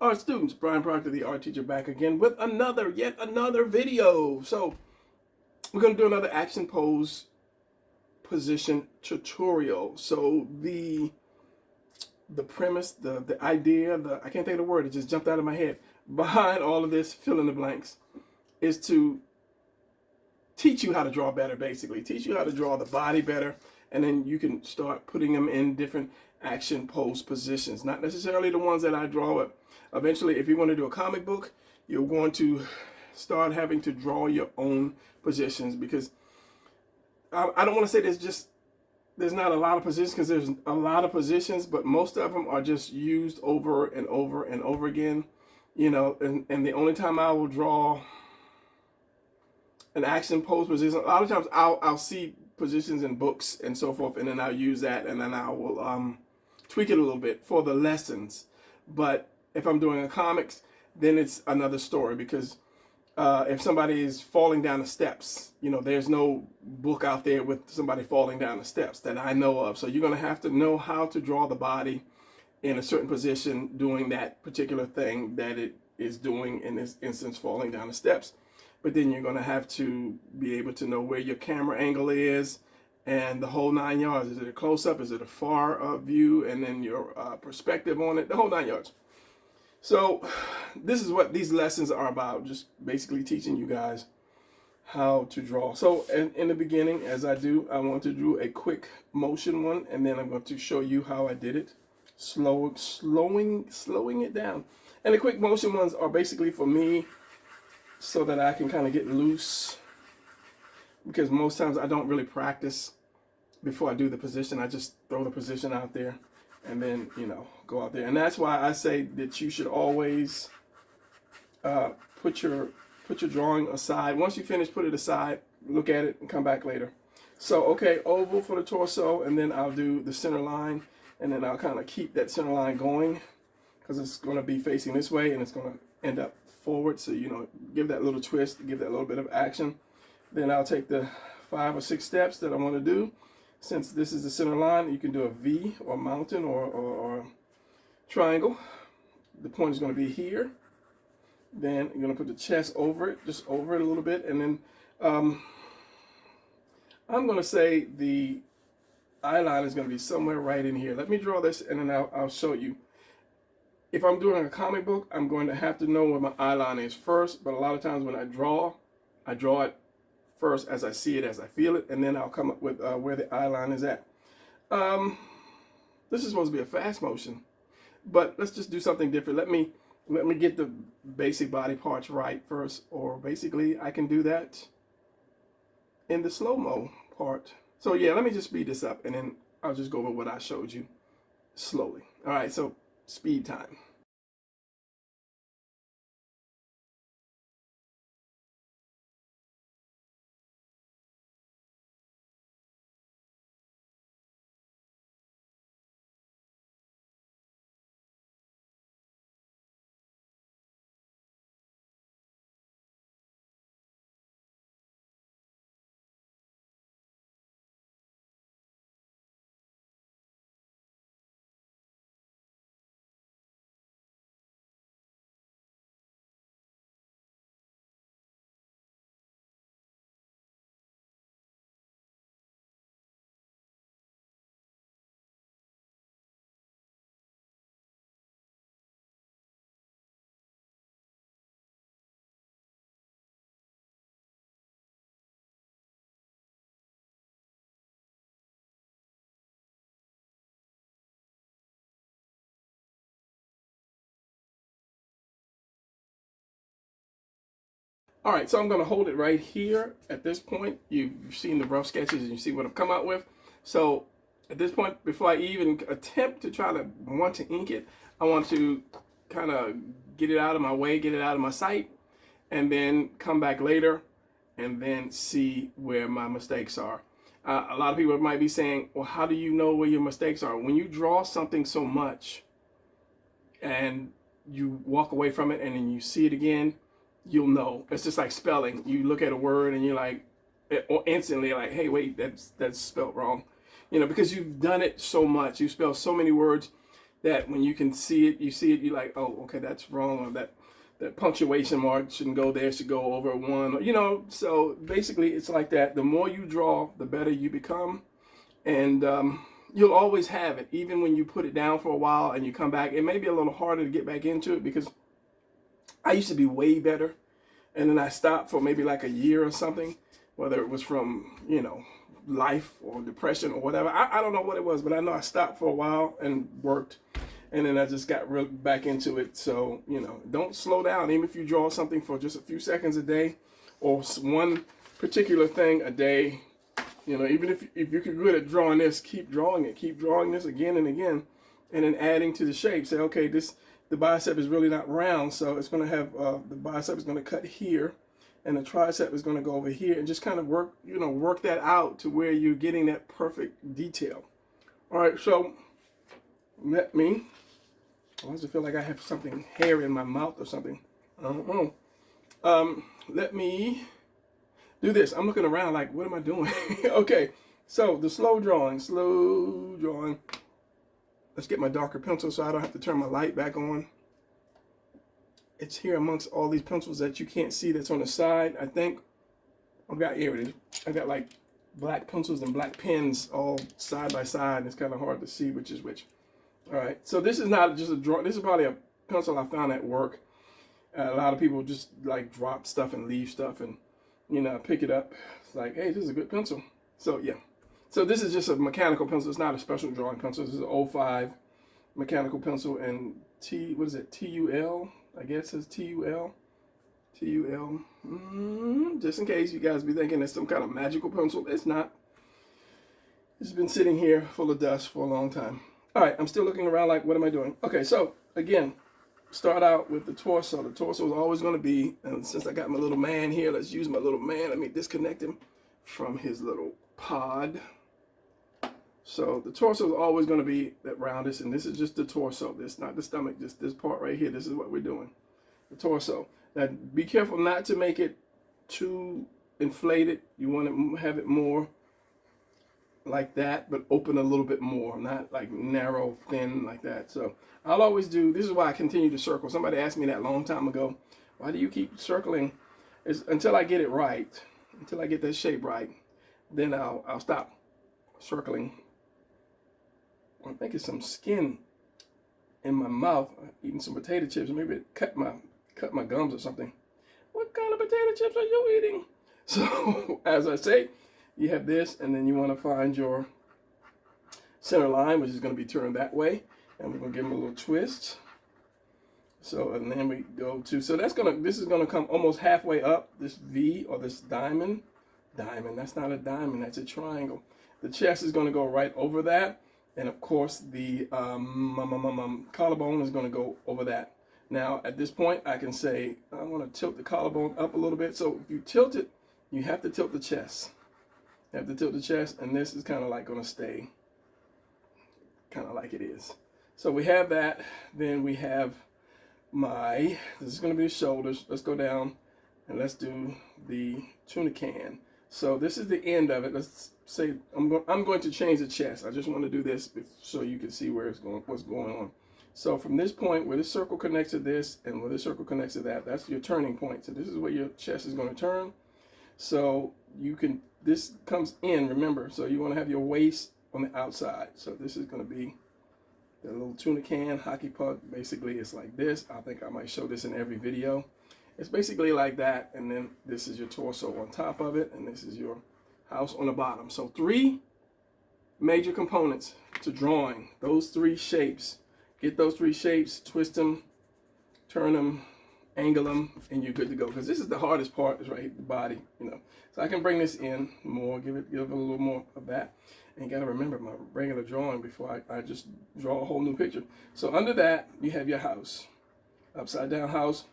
Art students, Brian Proctor, the art teacher, back again with yet another video. So we're going to do another action pose position tutorial. So the premise, the idea, I can't think of the word, it just jumped out of my head. Behind all of this, fill in the blanks, is to teach you how to draw better, basically. Teach you how to draw the body better, and then you can start putting them in different action pose positions. Not necessarily the ones that I draw, but eventually, if you're going to do a comic book, you're going to start having to draw your own positions, because I don't want to say there's not a lot of positions, because there's a lot of positions, but most of them are just used over and over and over again. You know, and the only time I will draw an action pose position, a lot of times I'll see positions in books and so forth, and then I'll use that, and then I will tweak it a little bit for the lessons. But if I'm doing a comics, then it's another story, because if somebody is falling down the steps, you know, there's no book out there with somebody falling down the steps that I know of. So you're going to have to know how to draw the body in a certain position doing that particular thing that it is doing, in this instance, falling down the steps. But then you're going to have to be able to know where your camera angle is and the whole 9 yards. Is it a close-up? Is it a far view? And then your perspective on it, the whole 9 yards. So this is what these lessons are about, just basically teaching you guys how to draw. So in the beginning, as I do, I want to do a quick motion one, and then I'm going to show you how I did it, slowing it down. And the quick motion ones are basically for me so that I can kind of get loose, because most times I don't really practice before I do the position. I just throw the position out there and then, you know, go out there. And that's why I say that you should always put your drawing aside. Once you finish, put it aside, look at it, and come back later. So, okay, oval for the torso, and then I'll do the center line, and then I'll kind of keep that center line going, because it's going to be facing this way, and it's going to end up forward. So, you know, give that little twist, give that little bit of action. Then I'll take the 5 or 6 steps that I want to do. Since this is the center line, you can do a V or mountain or triangle. The point is going to be here. Then you're going to put the chest over it, just over it a little bit. And then I'm going to say the eyeline is going to be somewhere right in here. Let me draw this, and then I'll show you. If I'm doing a comic book, I'm going to have to know where my eyeline is first. But a lot of times when I draw it first as I see it, as I feel it, and then I'll come up with where the eyeline is at. This is supposed to be a fast motion, but let's just do something different. Let me get the basic body parts right first, or basically I can do that in the slow-mo part. So yeah, let me just speed this up, and then I'll just go over what I showed you slowly. All right, so speed time. All right, so I'm going to hold it right here. At this point, you've seen the rough sketches and you see what I've come out with. So at this point, before I even attempt to try to want to ink it, I want to kind of get it out of my way, get it out of my sight, and then come back later and then see where my mistakes are. A lot of people might be saying, well, how do you know where your mistakes are? When you draw something so much and you walk away from it and then you see it again, you'll know. It's just like spelling. You look at a word and you're like, or instantly like, hey, wait, that's spelled wrong. You know, because you've done it so much. You spell so many words. that when you can see it, you're like, oh, okay, that's wrong, or that punctuation mark shouldn't go there, should go over one, you know. So basically, it's like that. The more you draw, the better you become, and you'll always have it, even when you put it down for a while and you come back. It may be a little harder to get back into it because I used to be way better, and then I stopped for maybe like a year or something, whether it was from, you know, life or depression or whatever. I don't know what it was, but I know I stopped for a while and worked, and then I just got real back into it. So, you know, don't slow down. Even if you draw something for just a few seconds a day, or one particular thing a day, you know, even if you're good at drawing this, keep drawing it. Keep drawing this again and again, and then adding to the shape. Say, okay, the bicep is really not round, so it's going to have, the bicep is going to cut here, and the tricep is going to go over here, and just kind of work, you know, work that out to where you're getting that perfect detail. All right, so let me, I also feel like I have something hairy in my mouth or something. I don't know. Let me do this. I'm looking around like, what am I doing? Okay, so the slow drawing. Let's get my darker pencil so I don't have to turn my light back on. It's here amongst all these pencils that you can't see that's on the side, I think. Here it is. I got like black pencils and black pens all side by side. It's kind of hard to see which is which. All right, so this is not just a draw. This is probably a pencil I found at work. A lot of people just like drop stuff and leave stuff, and you know, pick it up. It's like, hey, this is a good pencil. So yeah. So this is just a mechanical pencil. It's not a special drawing pencil. This is an 05 mechanical pencil, and what is it? TUL, I guess it's TUL. TUL. Just in case you guys be thinking it's some kind of magical pencil. It's not. It's been sitting here full of dust for a long time. All right, I'm still looking around like, what am I doing? Okay, so again, start out with the torso. The torso is always going to be, and since I got my little man here, let's use my little man. Let me disconnect him from his little pod. So the torso is always going to be that roundest, and this is just the torso. This not the stomach, just this part right here. This is what we're doing, the torso. Now be careful not to make it too inflated. You want to have it more like that, but open a little bit more, not like narrow, thin like that. So I'll always do, this is why I continue to circle. Somebody asked me that a long time ago, why do you keep circling? It's until I get it right, until I get that shape right, then I'll stop circling. I think it's some skin in my mouth, eating some potato chips. Maybe it cut my gums or something. What kind of potato chips are you eating? So as I say, you have this, and then you want to find your center line, which is going to be turned that way, and we're going to give them a little twist. So, and then we go to, so this is going to come almost halfway up, this V or this diamond. That's not a diamond, that's a triangle. The chest is going to go right over that, and of course the collarbone is going to go over that. Now at this point I can say I want to tilt the collarbone up a little bit. So if you tilt it, you have to tilt the chest. You have to tilt the chest, and this is kind of like going to stay kind of like it is. So we have that. Then we have this is going to be the shoulders. Let's go down and let's do the tuna can. So this is the end of it. Let's say I'm going to change the chest. I just want to do this so you can see where it's going, what's going on. So from this point where this circle connects to this and where this circle connects to that, that's your turning point. So this is where your chest is going to turn. So this comes in, remember, so you want to have your waist on the outside. So this is going to be the little tuna can, hockey puck. Basically, it's like this. I think I might show this in every video. It's basically like that, and then this is your torso on top of it, and this is your house on the bottom. So 3 major components to drawing. Those 3 shapes. Get those 3 shapes, twist them, turn them, angle them, and you're good to go. Because this is the hardest part, is right here, the body, you know. So I can bring this in more, give it a little more of that. And you got to remember my regular drawing before I just draw a whole new picture. So under that, you have your house. Upside down house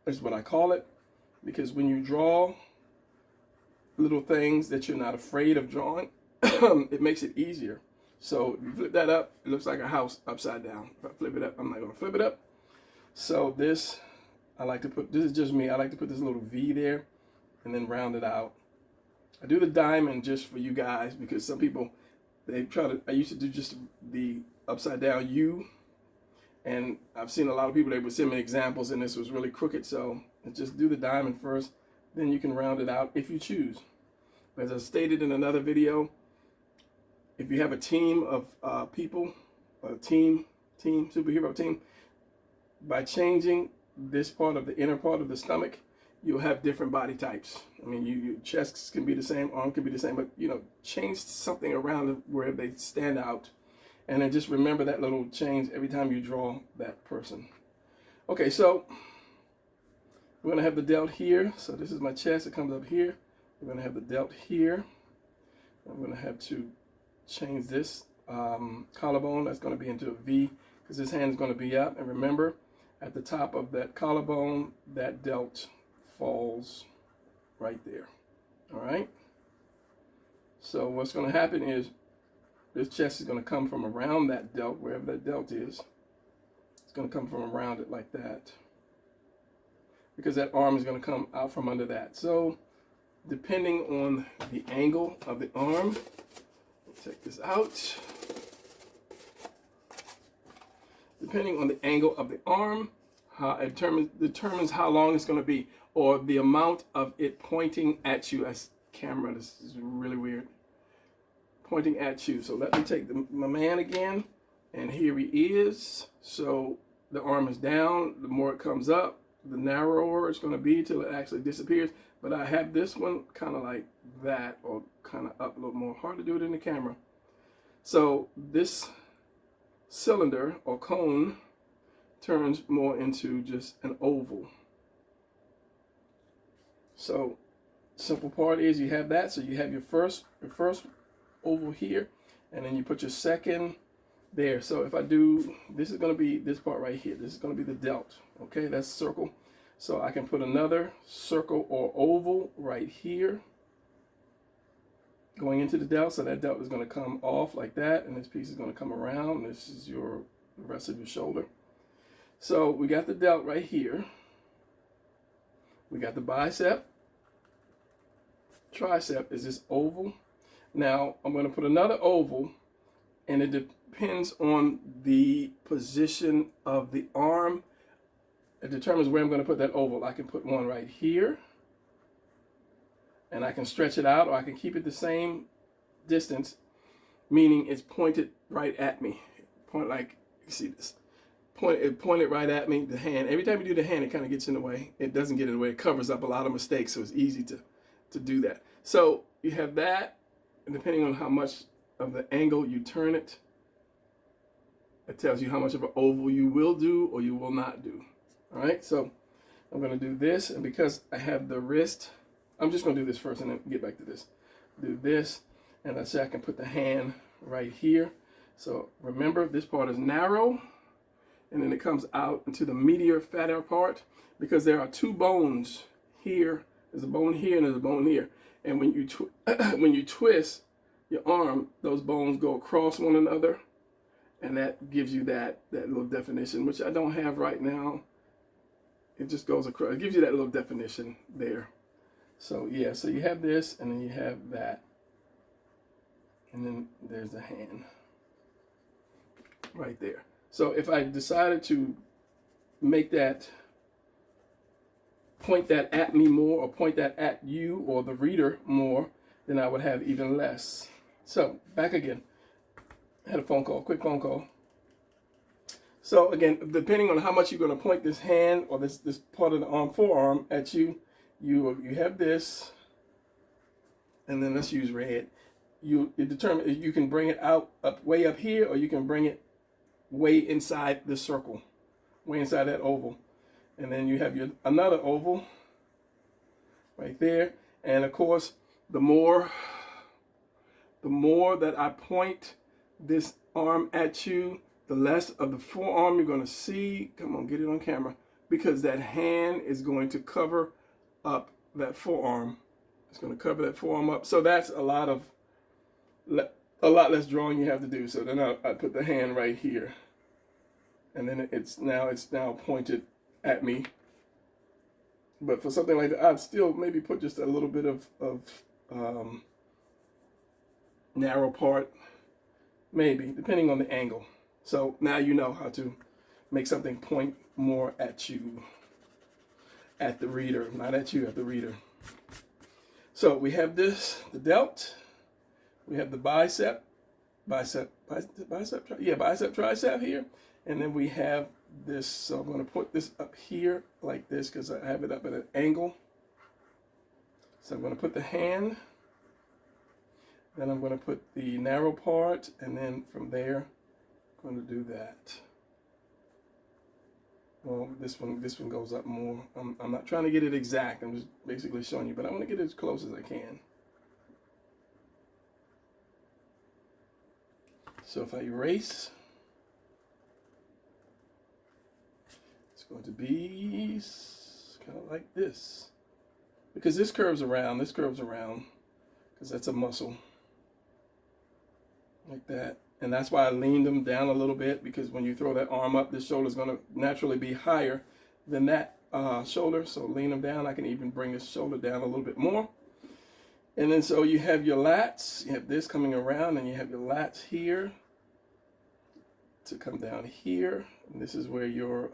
is what I call it. Because when you draw little things that you're not afraid of drawing, it makes it easier. So if you flip that up, it looks like a house upside down. If I flip it up, I'm not going to flip it up. So this, this is just me. I like to put this little V there and then round it out. I do the diamond just for you guys because some people, I used to do just the upside down U, And I've seen a lot of people, they would send me examples and this was really crooked. So just do the diamond first, then you can round it out if you choose. As I stated in another video, if you have a team of people, a superhero team, by changing this part of the inner part of the stomach, you'll have different body types. I mean, your chest can be the same, arm can be the same, but change something around where they stand out. And then just remember that little change every time you draw that person. Okay, so we're gonna have the delt here. So this is my chest, it comes up here. We're gonna have the delt here. I'm gonna have to change this collarbone. That's gonna be into a V because this hand is gonna be up. And remember, at the top of that collarbone, that delt falls right there. All right. So what's gonna happen is this chest is gonna come from around that delt, wherever that delt is. It's gonna come from around it like that, because that arm is gonna come out from under that. So depending on the angle of the arm, check this out. Depending on the angle of the arm, it determines how long it's going to be, or the amount of it pointing at you. As camera, this is really weird. Pointing at you. So let me take my man again, and here he is. So the arm is down. The more it comes up, the narrower it's going to be till it actually disappears. But I have this one kind of like that, or kind of up a little more. Hard to do it in the camera. So this cylinder or cone turns more into just an oval. So simple part is you have that. So you have your first oval here, and then you put your second there. So if I do, this is going to be this part right here. This is going to be the delt. Okay, that's circle. So I can put another circle or oval right here going into the delt. So that delt is going to come off like that, and this piece is going to come around. This is the rest of your shoulder. So we got the delt right here. We got the bicep. Tricep is this oval. Now I'm going to put another oval, and it depends on the position of the arm. It determines where I'm going to put that oval. I can put one right here, and I can stretch it out, or I can keep it the same distance, meaning it's pointed right at me. Point like, you see this. It pointed right at me, the hand. Every time you do the hand, it kind of gets in the way. It doesn't get in the way. It covers up a lot of mistakes, so it's easy to do that. So you have that, and depending on how much of the angle you turn it, it tells you how much of an oval you will do or you will not do. All right, so I'm going to do this, and because I have the wrist, I'm just going to do this first and then get back to this. Do this, and let's say I can put the hand right here. So remember, this part is narrow, and then it comes out into the medial fatter part, because there are two bones here. There's a bone here and there's a bone here. And when you twist your arm, those bones go across one another, and that gives you that little definition, which I don't have right now. It just goes across. It gives you that little definition there. So yeah, so you have this, and then you have that, and then there's the hand right there. So if I decided to make that, point that at me more, or point that at you or the reader more, then I would have even less. So back again. I had a phone call, quick phone call. So again, depending on how much you're going to point this hand or this part of the arm, forearm at you, you have this, and then let's use red. It determines, you can bring it out way up here, or you can bring it way inside the circle, way inside that oval. And then you have another oval right there. And of course, the more that I point this arm at you, the less of the forearm you're going to see. Come on, get it on camera, because that hand is going to cover up that forearm. It's going to cover that forearm up. So that's a lot less drawing you have to do. So then I put the hand right here, and then it's now pointed at me. But for something like that, I'd still maybe put just a little bit of narrow part, maybe, depending on the angle. So now you know how to make something point more at you, at the reader, not at you, at the reader. So we have this, the delt, we have the bicep, tricep here, and then we have this. So I'm going to put this up here like this because I have it up at an angle. So I'm going to put the hand, then I'm going to put the narrow part, and then from there, I'm going to do that. Well, this one goes up more. I'm not trying to get it exact. I'm just basically showing you, but I want to get it as close as I can. So if I erase, it's going to be kind of like this. Because this curves around, because that's a muscle. Like that. And that's why I leaned them down a little bit, because when you throw that arm up, this shoulder is going to naturally be higher than that shoulder. So lean them down. I can even bring this shoulder down a little bit more. And then so you have your lats. You have this coming around, and you have your lats here to come down here. And this is where your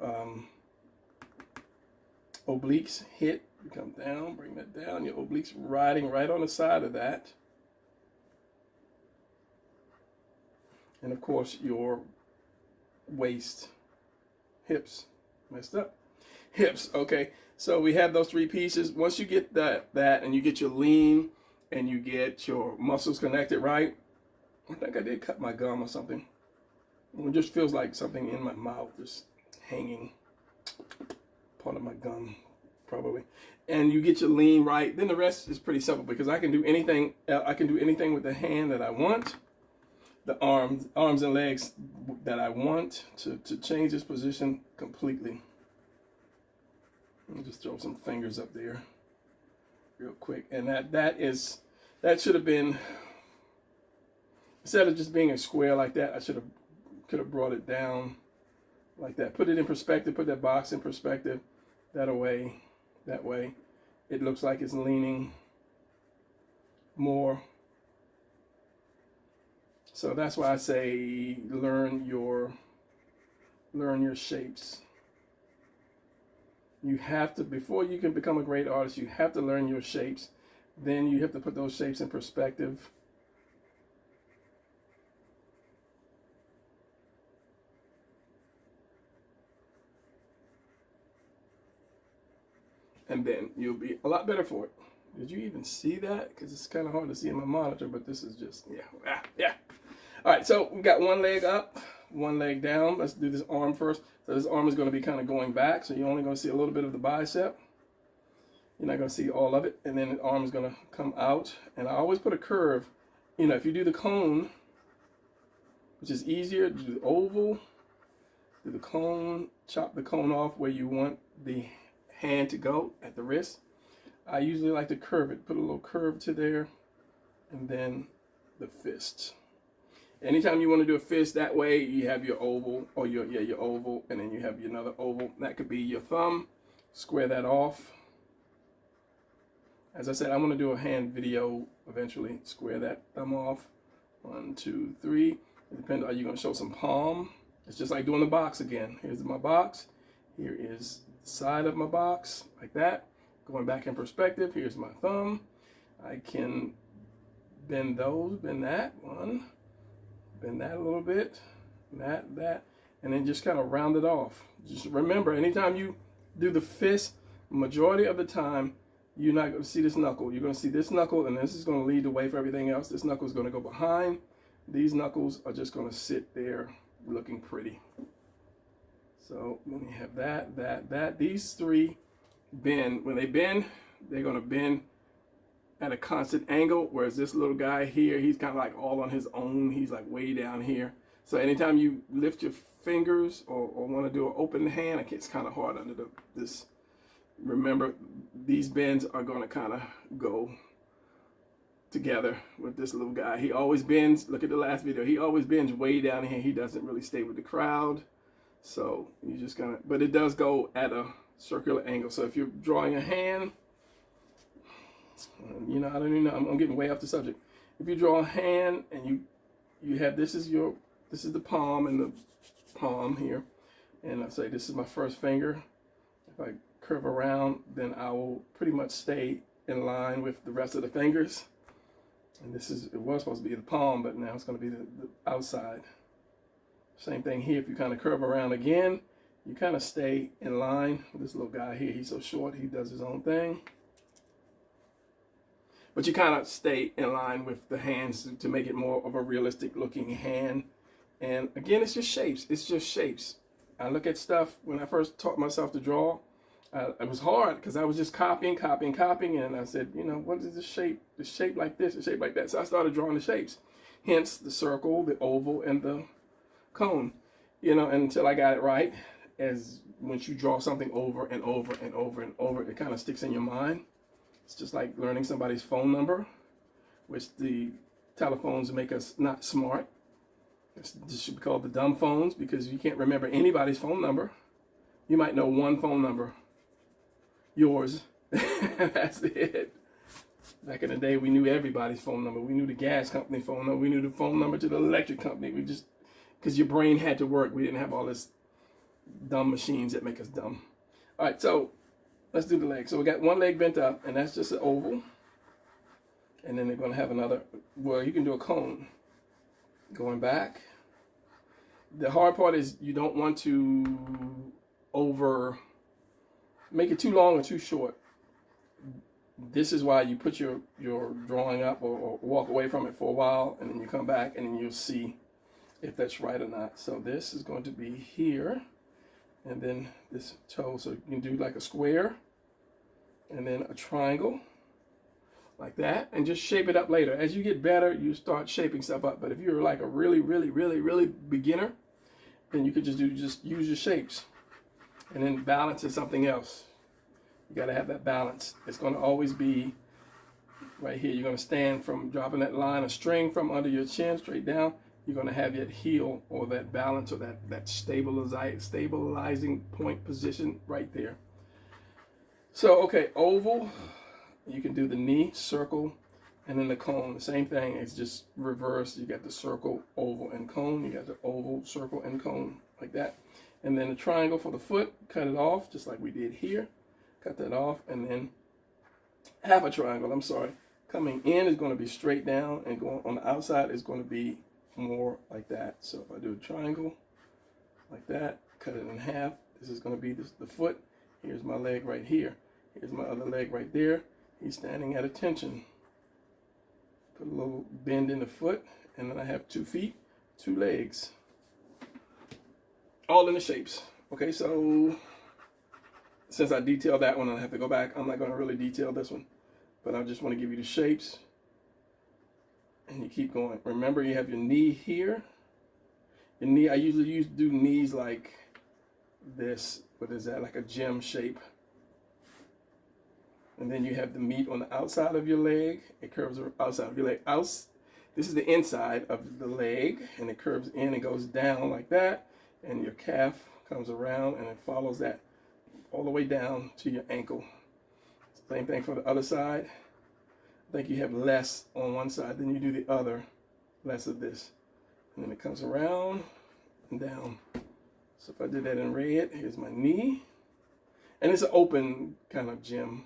obliques hit. You come down, bring that down. Your obliques riding right on the side of that. And of course, your waist, hips, messed up. Hips, okay. So we have those three pieces. Once you get that and you get your lean and you get your muscles connected right, I think I did cut my gum or something. It just feels like something in my mouth is hanging. Part of my gum, probably. And you get your lean right, then the rest is pretty simple because I can do anything. I can do anything with the hand that I want, the arms and legs that I want to change this position completely. Let me just throw some fingers up there, real quick. And that should have been, instead of just being a square like that, I could have brought it down like that. Put it in perspective. Put that box in perspective. That way it looks like it's leaning more. So that's why I say learn your shapes. You have to, before you can become a great artist, you have to learn your shapes. Then you have to put those shapes in perspective. And then you'll be a lot better for it. Did you even see that? Because it's kind of hard to see in my monitor, but this is just, yeah. All right, so we got one leg up, one leg down. Let's do this arm first. So this arm is going to be kind of going back, so you're only going to see a little bit of the bicep. You're not going to see all of it, and then the arm is going to come out. And I always put a curve. You know, if you do the cone, which is easier, do the oval, do the cone, chop the cone off where you want the hand to go at the wrist. I usually like to curve it, put a little curve to there, and then the fist. Anytime you want to do a fist, that way you have your oval, or your oval, and then you have another oval. That could be your thumb. Square that off. As I said, I'm going to do a hand video eventually. Square that thumb off. 1, 2, 3. It depends. Are you going to show some palm? It's just like doing the box again. Here's my box. Here is the side of my box, like that. Going back in perspective. Here's my thumb. I can bend that one. Bend that a little bit, that, and then just kind of round it off. Just remember, anytime you do the fist, majority of the time, you're not going to see this knuckle. You're going to see this knuckle, and this is going to lead the way for everything else. This knuckle is going to go behind. These knuckles are just going to sit there looking pretty. So when you have that, these three bend. When they bend, they're going to bend at a constant angle, whereas this little guy here, he's kind of like all on his own. He's like way down here. So anytime you lift your fingers or want to do an open hand, it's kind of hard under this. Remember, these bends are going to kind of go together with this little guy. He always bends. Look at the last video. He always bends way down here. He doesn't really stay with the crowd. So you just kind of, but it does go at a circular angle. So if you're drawing a hand, I don't even know. I'm getting way off the subject. If you draw a hand and you have this is the palm and the palm here. And I say this is my first finger. If I curve around, then I will pretty much stay in line with the rest of the fingers. And it was supposed to be the palm, but now it's going to be the outside. Same thing here. If you kind of curve around again, you kind of stay in line. This little guy here, he's so short, he does his own thing. But you kind of stay in line with the hands to make it more of a realistic looking hand. And again, it's just shapes. It's just shapes. I look at stuff, when I first taught myself to draw, it was hard because I was just copying. And I said, you know, what is this shape? The shape like this, the shape like that. So I started drawing the shapes. Hence the circle, the oval, and the cone. You know, until I got it right. As once you draw something over and over and over and over, it kind of sticks in your mind. It's just like learning somebody's phone number, which the telephones make us not smart. This should be called the dumb phones because you can't remember anybody's phone number. You might know one phone number, yours. That's it. Back in the day, we knew everybody's phone number. We knew the gas company phone number. We knew the phone number to the electric company. We just, because your brain had to work. We didn't have all this dumb machines that make us dumb. All right, so let's do the leg. So we got one leg bent up, and that's just an oval. And then they're going to have another, well, you can do a cone. Going back. The hard part is you don't want to make it too long or too short. This is why you put your drawing up or walk away from it for a while, and then you come back and then you'll see if that's right or not. So this is going to be here, and then this toe. So you can do like a square, and then a triangle, like that, and just shape it up later. As you get better, you start shaping stuff up. But if you're like a really beginner, then you could just use your shapes, and then balance is something else. You got to have that balance. It's going to always be right here. You're going to stand from dropping that line of string from under your chin straight down. You're going to have that heel or that balance or that stabilizing point position right there. So okay, oval. You can do the knee, circle, and then the cone. The same thing. It's just reversed. You got the circle, oval, and cone. You got the oval, circle, and cone, like that. And then the triangle for the foot, cut it off, just like we did here. Cut that off, and then half a triangle, I'm sorry. Coming in is going to be straight down, and going on the outside is going to be more like that. So if I do a triangle, like that, cut it in half. This is going to be the foot. Here's my leg right here. Here's my other leg right there. He's standing at attention. Put a little bend in the foot, and then I have 2 feet, 2 legs. All in the shapes. Okay, so since I detailed that one, I have to go back. I'm not going to really detail this one, but I just want to give you the shapes. And you keep going. Remember, you have your knee here. Your knee, I usually do knees like this. What is that? Like a gem shape. And then you have the meat on the outside of your leg. It curves outside of your leg. This is the inside of the leg, and it curves in and goes down like that. And your calf comes around, and it follows that all the way down to your ankle. Same thing for the other side. I think you have less on one side than you do the other. Less of this. And then it comes around and down. So if I did that in red, here's my knee. And it's an open kind of gem.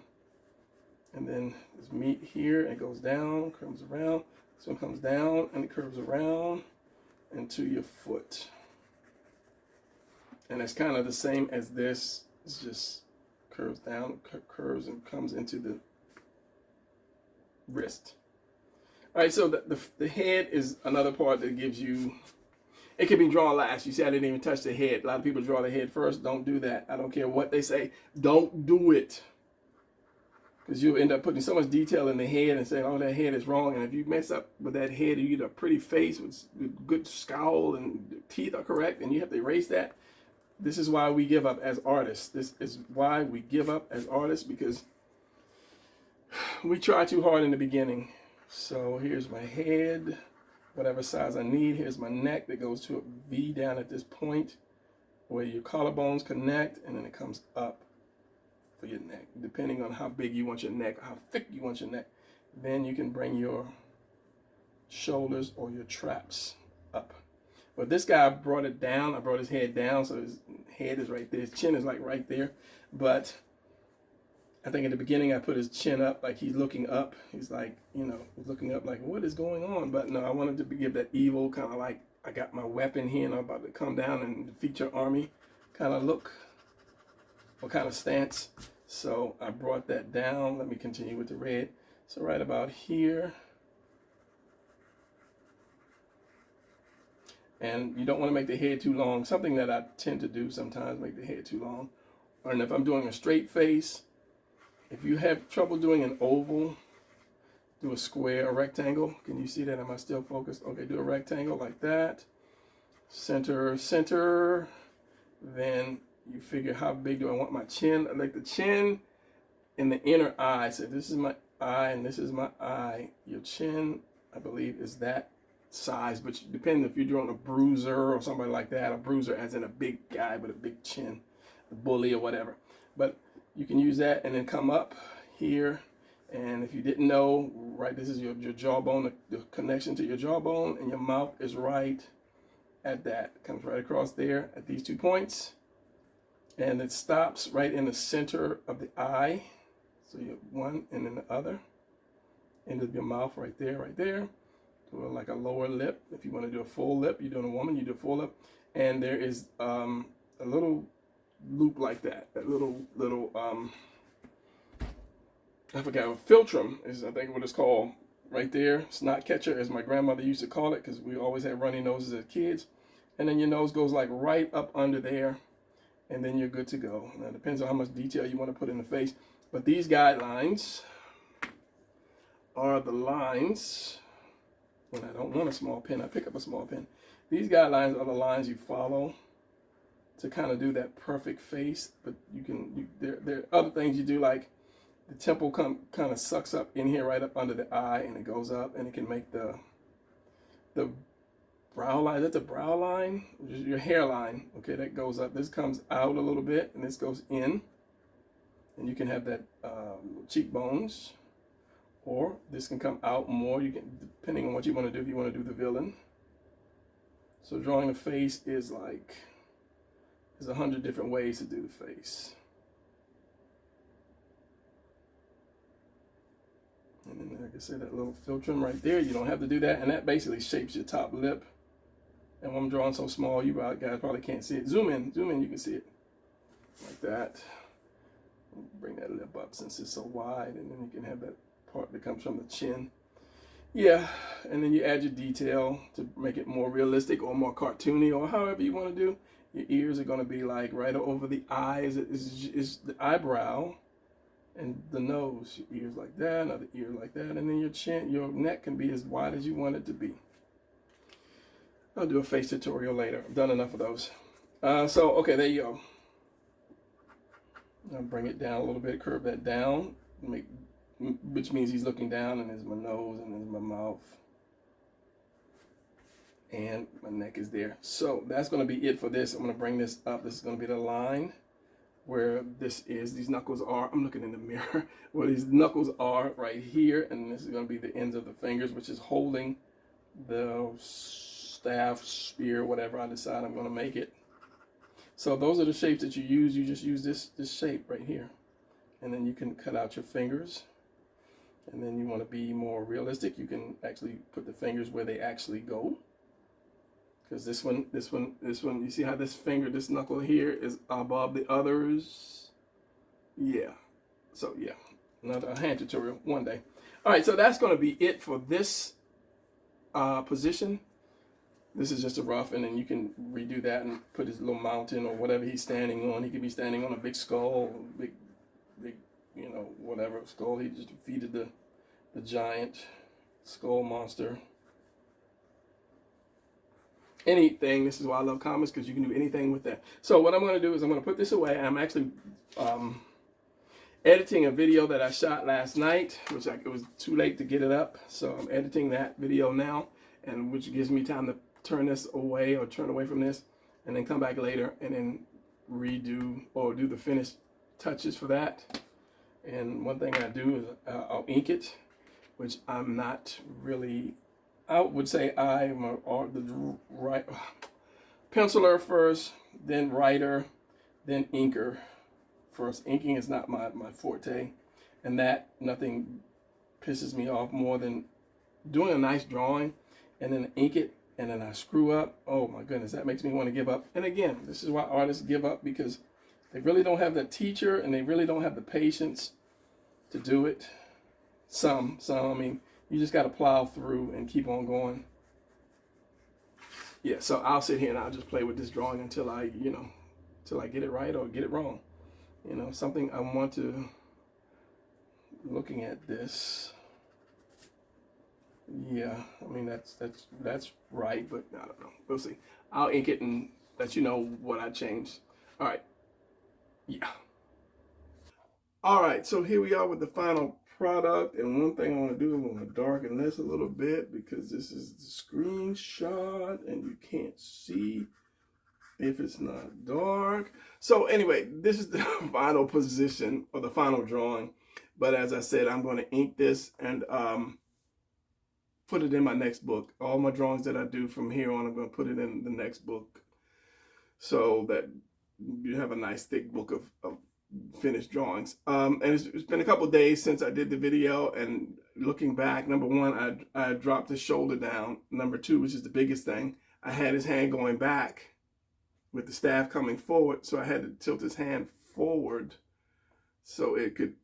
And then there's meat here, it goes down, curves around. This one comes down and it curves around into your foot. And it's kind of the same as this. It's just curves down, curves and comes into the wrist. All right, so the head is another part that gives you, it can be drawn last. You see, I didn't even touch the head. A lot of people draw the head first. Don't do that. I don't care what they say. Don't do it. Because you'll end up putting so much detail in the head and saying, oh, that head is wrong. And if you mess up with that head, you get a pretty face with good scowl and the teeth are correct, and you have to erase that. This is why we give up as artists. This is why we give up as artists, because we try too hard in the beginning. So here's my head, whatever size I need. Here's my neck that goes to a V down at this point where your collarbones connect, and then it comes up for your neck, depending on how big you want your neck, how thick you want your neck. Then you can bring your shoulders or your traps up. But this guy brought it down. I brought his head down, so his head is right there. His chin is like right there. But I think in the beginning I put his chin up, like he's looking up. He's like, you know, looking up like, what is going on? But no, I wanted to give that evil kind of like, I got my weapon here and I'm about to come down and defeat your army kind of look or kind of stance. So I brought that down. Let me continue with the red. So right about here. And you don't want to make the head too long. Something that I tend to do sometimes, make the head too long. And if I'm doing a straight face, if you have trouble doing an oval, do a square, a rectangle. Can you see that? Am I still focused? Okay, do a rectangle like that. Center, center. Then you figure how big do I want my chin. I like the chin in the inner eye. So this is my eye and this is my eye. Your chin, I believe, is that size, but depending if you're doing a bruiser or somebody like that, a bruiser as in a big guy with a big chin, a bully or whatever. But you can use that and then come up here. And if you didn't know, right, this is your jawbone, the connection to your jawbone, and your mouth is right at that. Comes right across there at these 2 points. And it stops right in the center of the eye. So you have one and then the other. End of your mouth right there, right there. Do like a lower lip. If you want to do a full lip, you're doing a woman, you do a full lip. And there is a little loop like that. That little I forgot, philtrum is I think what it's called right there. Snot catcher, as my grandmother used to call it, because we always had runny noses as kids. And then your nose goes like right up under there, and then you're good to go. Now it depends on how much detail you want to put in the face. But these guidelines are the lines. When I don't want a small pen, I pick up a small pen. These guidelines are the lines you follow to kind of do that perfect face. But there are other things you do, like the temple kind of sucks up in here right up under the eye, and it goes up, and it can make the brow line. That's a brow line, your hairline. Okay, that goes up. This comes out a little bit, and this goes in, and you can have that cheekbones, or this can come out more. You can, depending on what you want to do. If you want to do the villain. So drawing a face is like, there's 100 different ways to do the face. And then, like I said, that little philtrum right there, you don't have to do that. And that basically shapes your top lip. And when I'm drawing so small, you guys probably can't see it. Zoom in, you can see it. Like that. Bring that lip up since it's so wide. And then you can have that part that comes from the chin. Yeah, and then you add your detail to make it more realistic or more cartoony or however you want to do. Your ears are going to be like right over the eyes. Is the eyebrow. And the nose, your ears like that, another ear like that, and then your chin, your neck can be as wide as you want it to be. I'll do a face tutorial later. I've done enough of those. Okay, there you go. I'll bring it down a little bit, curve that down, which means he's looking down, and there's my nose, and there's my mouth. And my neck is there. So that's going to be it for this. I'm going to bring this up. This is going to be the line where this is. These knuckles are, I'm looking in the mirror, where these knuckles are right here, and this is going to be the ends of the fingers, which is holding the staff, spear, whatever I decide I'm going to make it. So those are the shapes that you use. You just use this shape right here, and then you can cut out your fingers. And then you want to be more realistic, you can actually put the fingers where they actually go. Because this one, you see how this finger, this knuckle here is above the others? Yeah. So yeah, another hand tutorial one day. All right, so that's going to be it for this position. This is just a rough, and then you can redo that and put his little mountain or whatever he's standing on. He could be standing on a big skull, big, you know, whatever skull. He just defeated the giant skull monster. Anything. This is why I love comics, because you can do anything with that. So what I'm going to do is I'm going to put this away. I'm actually editing a video that I shot last night, which it was too late to get it up. So I'm editing that video now, and which gives me time to turn this away or turn away from this, and then come back later and then redo or do the finished touches for that. And one thing I do is I'll ink it, which I'm not really I would say I'm the right penciler first, then writer, then inker first. Inking is not my forte, and that nothing pisses me off more than doing a nice drawing and then ink it and then I screw up. Oh my goodness, that makes me want to give up. And again, this is why artists give up, because they really don't have the teacher and they really don't have the patience to do it. Some, I mean, you just got to plow through and keep on going. Yeah, so I'll sit here and I'll just play with this drawing until I, till I get it right or get it wrong. Something I want to, looking at this. Yeah, I mean, that's right, but I don't know. We'll see. I'll ink it and let you know what I changed. All right. Yeah. All right, so here we are with the final product. And one thing I want to do is I want to darken this a little bit because this is the screenshot and you can't see if it's not dark. So anyway, this is the final position or the final drawing. But as I said, I'm going to ink this and put it in my next book. All my drawings that I do from here on, I'm going to put it in the next book so that you have a nice thick book of finished drawings. And it's been a couple days since I did the video, and looking back, number one, I dropped his shoulder down. Number two, which is the biggest thing, I had his hand going back with the staff coming forward, so I had to tilt his hand forward so it could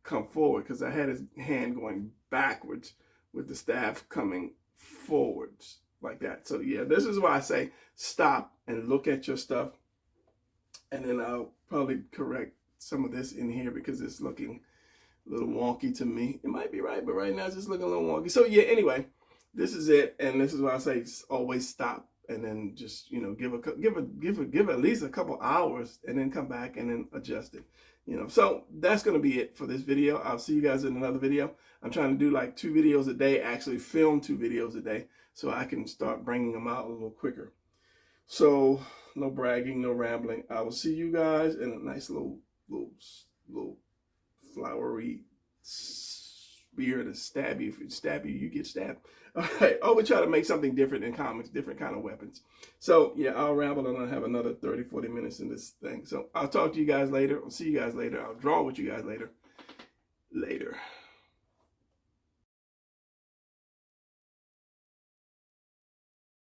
come forward, because I had his hand going backwards with the staff coming forwards like that. So yeah, this is why I say stop and look at your stuff, and then I'll probably correct some of this in here because it's looking a little wonky to me. It might be right, but right now it's just looking a little wonky. So yeah, anyway, this is it, and this is why I say always stop and then just give at least a couple hours and then come back and then adjust it. So that's going to be it for this video. I'll see you guys in another video. I'm trying to do like 2 videos a day, actually film 2 videos a day, so I can start bringing them out a little quicker. So no bragging, no rambling. I will see you guys in a nice little flowery spear to stab you. If it stab you, you get stabbed. All right. Oh, we try to make something different in comics, different kind of weapons. So yeah, I'll ramble and I'll have another 30, 40 minutes in this thing. So I'll talk to you guys later. I'll see you guys later. I'll draw with you guys later. Later.